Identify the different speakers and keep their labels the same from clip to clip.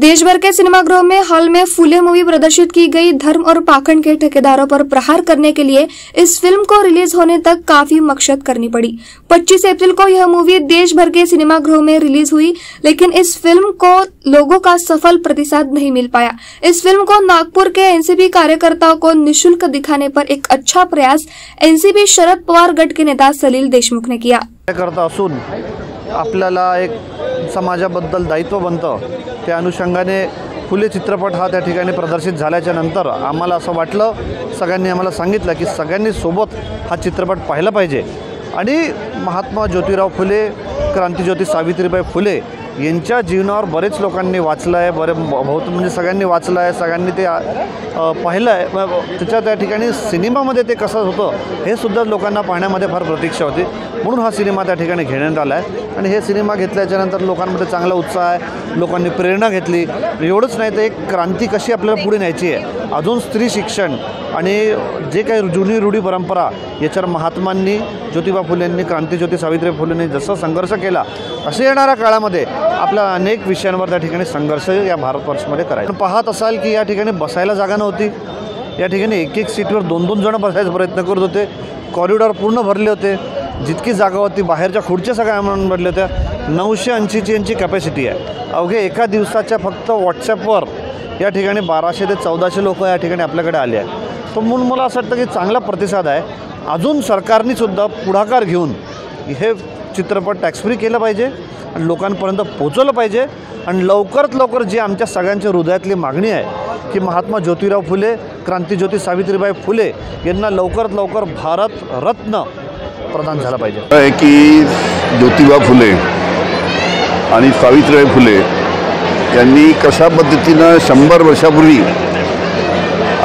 Speaker 1: देश भर के सिनेमाघरों में हाल में फूले मूवी प्रदर्शित की गई। धर्म और पाखंड के ठेकेदारों पर प्रहार करने के लिए इस फिल्म को रिलीज होने तक काफी मशक्कत करनी पड़ी। 25 अप्रैल को यह मूवी देश भर के सिनेमाघरों में रिलीज हुई, लेकिन इस फिल्म को लोगों का सफल प्रतिसाद नहीं मिल पाया। इस फिल्म को नागपुर के एनसीपी कार्यकर्ताओं को निःशुल्क दिखाने पर एक अच्छा प्रयास एनसीपी शरद पवार गट के नेता सलील देशमुख ने किया।
Speaker 2: आपल्याला एक समाजाबद्दल दायित्व बनतं, त्या अनुषंगाने फुले चित्रपट हा त्या ठिकाणी प्रदर्शित झाल्याच्या नंतर आम्हाला असं वाटलं, सगळ्यांनी आम्हाला सांगितलं की सगळ्यांनी सोबत हा चित्रपट पाहिला पाहिजे आणि महात्मा ज्योतिराव फुले, क्रांतिज्योती सावित्रीबाई फुले यांच्या जीवनावर बरेच लोकांनी वाचलं आहे, बहुत म्हणजे सगळ्यांनी वाचलं आहे, सगळ्यांनी ते पाहिलं आहे। त्याच्या त्या ठिकाणी सिनेमामध्ये ते कसं होतं हे सुद्धा लोकांना पाहण्यामध्ये फार प्रतीक्षा होती, म्हणून हा सिनेमा त्या ठिकाणी घेण्यात आला आहे आणि हे सिनेमा घेतल्याच्यानंतर लोकांमध्ये चांगला उत्साह आहे, लोकांनी प्रेरणा घेतली। एवढंच नाही तर एक क्रांती कशी आपल्याला पुढे न्यायची आहे, अजून स्त्री शिक्षण आणि जे काही जुनी रूढी परंपरा याच्यावर महात्मांनी, ज्योतिबा फुलेंनी, क्रांतिज्योती सावित्रीबाई फुलेंनी जसं संघर्ष केला तसे येणाऱ्या काळामध्ये आपल्या अनेक विषयांवर त्या ठिकाणी संघर्ष या भारतवर्षामध्ये करायचा। पाहत असाल की या ठिकाणी बसायला जागा नव्हती, या ठिकाणी एक सीटवर 2-2 जण बसायचा प्रयत्न करत होते, कॉरिडॉर पूर्ण भरले होते, जितकी जागा होती बाहेरच्या खुर्च्या सगळ्या म्हणून भरल्या होत्या। 980ची यांची कॅपॅसिटी आहे। अवघे एका दिवसाच्या फक्त व्हॉट्सॲपवर या ठिकाणी 1200 ते 1400 लोक या ठिकाणी आपल्याकडे आले आहेत। तर म्हणून मला असं वाटतं की चांगला प्रतिसाद आहे। अजून सरकारने सुद्धा पुढाकार घेऊन हे चित्रपट टॅक्स फ्री केलं पाहिजे आणि लोकांपर्यंत पोहोचवलं पाहिजे आणि लवकरात लवकर जी आमच्या सगळ्यांच्या हृदयातली मागणी आहे की महात्मा ज्योतिराव फुले, क्रांतिज्योती सावित्रीबाई फुले यांना लवकरात लवकर भारत रत्न प्रदान झाला पाहिजे।
Speaker 3: की ज्योतिबा फुले आणि सावित्रीबाई फुले यांनी कशा पद्धतीनं 100 वर्षापूर्वी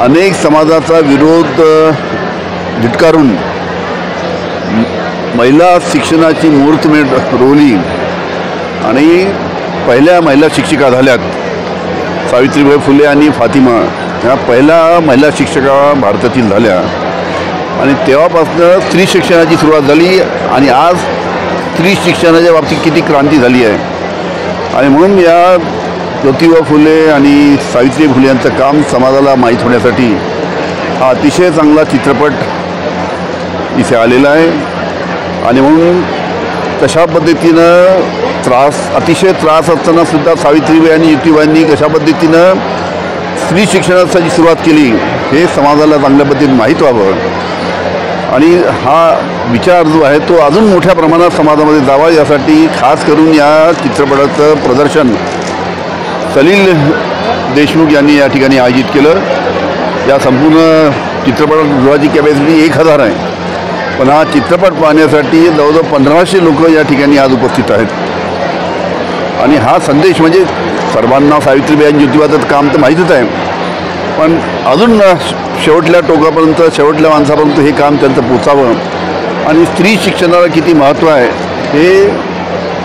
Speaker 3: अनेक समाजाचा विरोध झिटकारून महिला शिक्षणाची मुहूर्तमेढ रोवली आणि पहिल्या महिला शिक्षिका झाल्यात। सावित्रीबाई फुले आणि फातिमा ह्या पहिल्या महिला शिक्षिका भारतातील झाल्या आणि तेव्हापासून स्त्री शिक्षणाची सुरुवात झाली आणि आज स्त्री शिक्षणाच्या बाबतीत किती क्रांती झाली आहे आणि म्हणून या ज्योतिबा फुले आणि सावित्रीबाई फुले यांचं काम समाजाला माहीत होण्यासाठी हा अतिशय चांगला चित्रपट इथे आलेला आहे आणि म्हणून कशा पद्धतीनं अतिशय त्रास असताना सुद्धा सावित्रीबाई आणि ज्योतिबांनी कशा पद्धतीनं स्त्री शिक्षणाची सुरुवात केली हे समाजाला चांगल्या पद्धतीने माहीत व्हावं आणि हा विचार जो आहे तो अजून मोठ्या प्रमाणात समाजामध्ये जावा यासाठी खास करून या चित्रपटाचं प्रदर्शन सलील देशमुख यांनी या ठिकाणी आयोजित केलं। या संपूर्ण चित्रपटगृहाची कॅपॅसिटी 1000 आहे, पण हा चित्रपट पाहण्यासाठी जवळजवळ 1500 लोक या ठिकाणी आज उपस्थित आहेत आणि हा संदेश म्हणजे सर्वांना सावित्रीबाई आणि ज्योतिबाचं काम तर माहीतच आहे, पण अजून शेवटल्या टोकापर्यंत, शेवटल्या माणसापर्यंत हे काम त्यांचं पोचावं आणि स्त्री शिक्षणाला किती महत्त्व आहे हे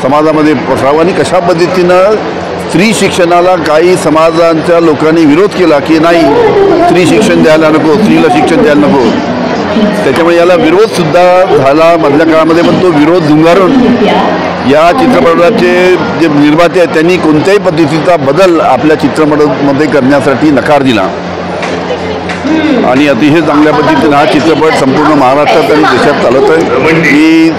Speaker 3: समाजामध्ये पसरावं आणि कशा पद्धतीनं स्त्री शिक्षणाला काही समाजांच्या लोकांनी विरोध केला की नाही स्त्री शिक्षण द्यायला नको, स्त्रीला शिक्षण द्यायला नको, त्याच्यामुळे याला विरोधसुद्धा झाला मधल्या काळामध्ये, पण तो विरोध झुंगारून या चित्रपटाचे जे निर्माते आहेत त्यांनी कोणत्याही पद्धतीचा बदल आपल्या चित्रपटामध्ये करण्यासाठी नकार दिला आणि अतिशय चांगल्या पद्धतीने हा चित्रपट संपूर्ण महाराष्ट्रात आणि देशात चालत आहे। मी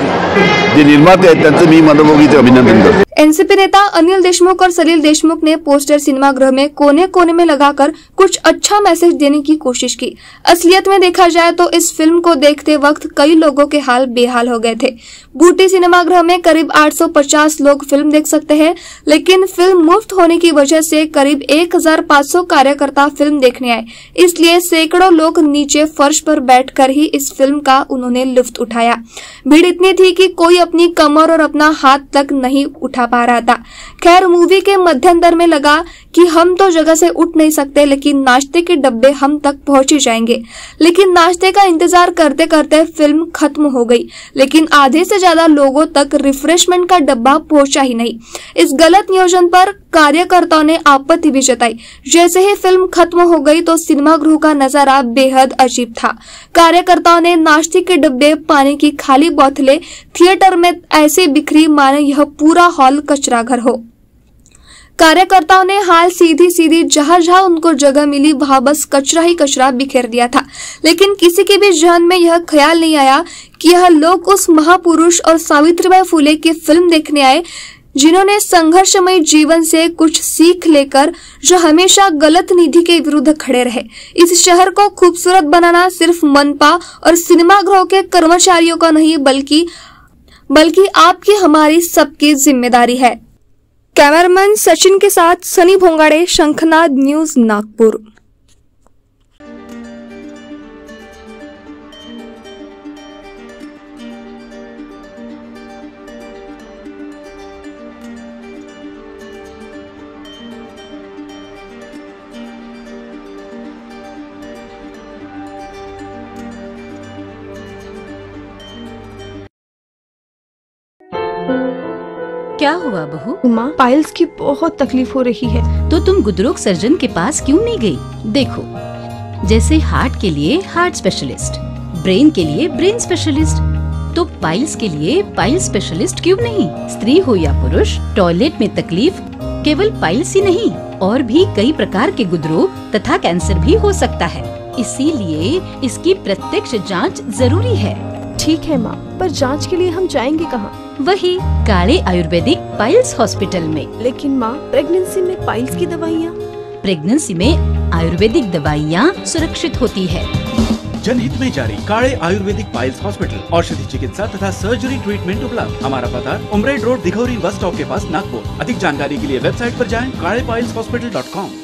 Speaker 3: जे निर्माते हैं त्यांचं मी मनोभावे अभिनंदन करतो।
Speaker 1: एनसीपी नेता अनिल देशमुख और सलील देशमुख ने पोस्टर सिनेमागृह में कोने कोने में लगाकर कुछ अच्छा मैसेज देने की कोशिश की। असलियत में देखा जाए तो इस फिल्म को देखते वक्त कई लोगों के हाल बेहाल हो गए थे। बूटी सिनेमागृह में करीब 850 लोग फिल्म देख सकते हैं, लेकिन फिल्म मुफ्त होने की वजह से करीब 1500 कार्यकर्ता फिल्म देखने आए, इसलिए सैकड़ों लोग नीचे फर्श पर बैठकर ही इस फिल्म का उन्होंने लुत्फ उठाया। भीड़ इतनी थी कि कोई अपनी कमर और अपना हाथ तक नहीं उठा पा रहा था। खैर, मूवी के मध्यांतर में लगा कि हम तो जगह से उठ नहीं सकते, लेकिन नाश्ते के डब्बे हम तक पहुंच ही जाएंगे। लेकिन नाश्ते का इंतजार करते करते फिल्म खत्म हो गई, लेकिन आधे से ज्यादा लोगों तक रिफ्रेशमेंट का डब्बा पहुंचा ही नहीं। इस गलत नियोजन पर कार्यकर्ताओं ने आपत्ति भी जताई। जैसे ही फिल्म खत्म हो गई तो सिनेमागृह का नजारा बेहद अजीब था। कार्यकर्ताओं ने नाश्ते के डब्बे, पानी की खाली बोतलें थिएटर में ऐसे बिखरी मानो यह पूरा हॉल कचरा घर हो। कार्यकर्ताओं ने हाल सीधी सीधी जहां जहां उनको जगह मिली वहां बस कचरा ही कचरा बिखेर दिया था। लेकिन किसी के भी जहन में यह ख्याल नहीं आया कि यह लोग उस महापुरुष और सावित्रीबाई फुले की फिल्म देखने आए जिन्होंने संघर्षमय जीवन से कुछ सीख लेकर जो हमेशा गलत नीति के विरुद्ध खड़े रहे। इस शहर को खूबसूरत बनाना सिर्फ मनपा और सिनेमागृह के कर्मचारियों का नहीं बल्कि आपकी हमारी सबकी जिम्मेदारी है। कैमरामैन सचिन के साथ सनी भोंगाड़े, शंखनाद न्यूज, नागपुर।
Speaker 4: क्या हुआ बहू?
Speaker 5: माँ, पाइल्स की बहुत तकलीफ हो रही है।
Speaker 4: तो तुम गुदरोग सर्जन के पास क्यों नहीं गई? देखो, जैसे हार्ट के लिए हार्ट स्पेशलिस्ट, ब्रेन के लिए ब्रेन स्पेशलिस्ट, तो पाइल्स के लिए पाइल स्पेशलिस्ट क्यों नहीं? स्त्री हो या पुरुष, टॉयलेट में तकलीफ केवल पाइल्स ही नहीं, और भी कई प्रकार के गुदरोग तथा कैंसर भी हो सकता है। इसीलिए इसकी प्रत्यक्ष जांच जरूरी है।
Speaker 5: ठीक है माँ, पर जांच के लिए हम जाएंगे कहाँ?
Speaker 4: वही काले आयुर्वेदिक पाइल्स हॉस्पिटल में।
Speaker 5: लेकिन माँ, प्रेगनेंसी में पाइल्स की दवाइयाँ?
Speaker 4: प्रेगनेंसी में आयुर्वेदिक दवाइयाँ सुरक्षित होती है।
Speaker 6: जनहित में जारी काले आयुर्वेदिक पाइल्स हॉस्पिटल, औषधि चिकित्सा तथा सर्जरी ट्रीटमेंट उपलब्ध। हमारा पता उमरेड रोड, दिघौरी बस स्टॉप के पास, नागपुर। अधिक जानकारी के लिए वेबसाइट पर जाएं kalepileshhospital.com।